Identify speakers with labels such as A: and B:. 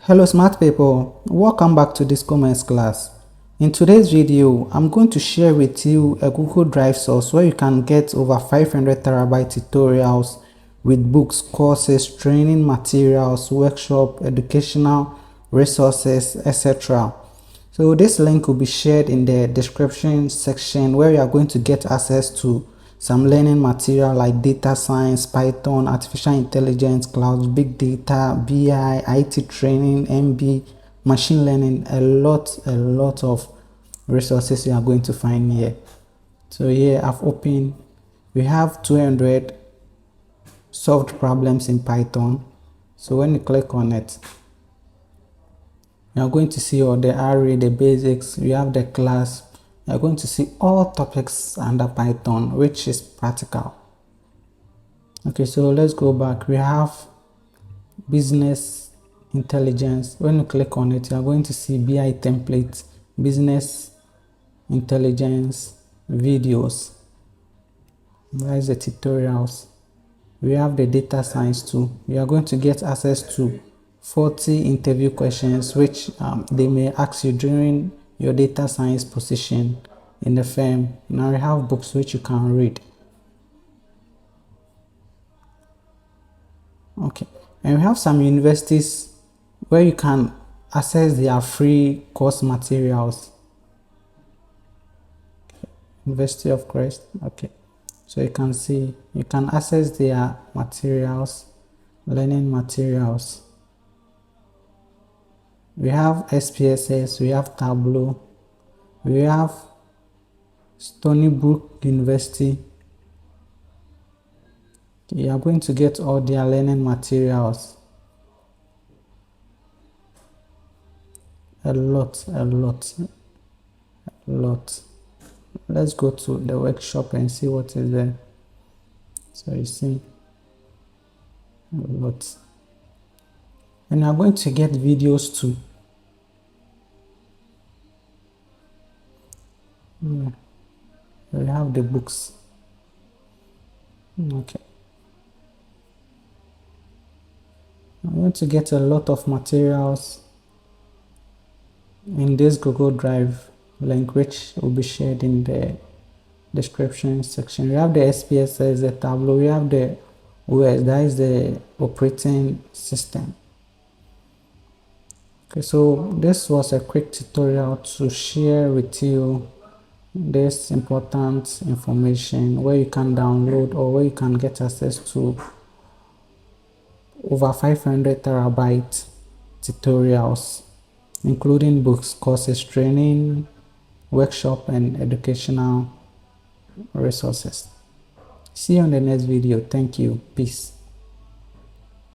A: Hello smart people, welcome back to this Commerce class. In today's video, I'm going to share with you a Google Drive source where you can get over 500 terabyte tutorials with books, courses, training materials, workshop, educational resources, etc. So this link will be shared in the description section where you are going to get access to some learning material like data science, Python, artificial intelligence, cloud, big data, BI, IT training, MB, machine learning, a lot of resources you are going to find here. So here I've opened, we have 200 solved problems in Python. So when you click on it, you are going to see all the array, the basics, you have the class. You are going to see all topics under Python, which is practical. Okay, so let's go back. We have business intelligence. When you click on it, you are going to see BI templates, business intelligence, videos. There's the tutorials. We have the data science too. You are going to get access to 40 interview questions which they may ask you during your data science position in the firm. Now we have books which you can read. Okay, and we have some universities where you can access their free course materials. University of Christ. Okay, so you can see you can access their materials, learning materials. We have SPSS, we have Tableau, we have Stony Brook University. You are going to get all their learning materials. A lot. Let's go to the workshop and see what is there. So you see a lot. And you are going to get videos too. We have the books. Okay. I'm going to get a lot of materials in this Google Drive link, which will be shared in the description section. We have the SPSS, the Tableau, we have the OS, that is the operating system. Okay, so this was a quick tutorial to share with you this important information where you can download or where you can get access to over 500 terabyte tutorials, including books, courses, training, workshop, and educational resources. See you on the next video. Thank you. Peace.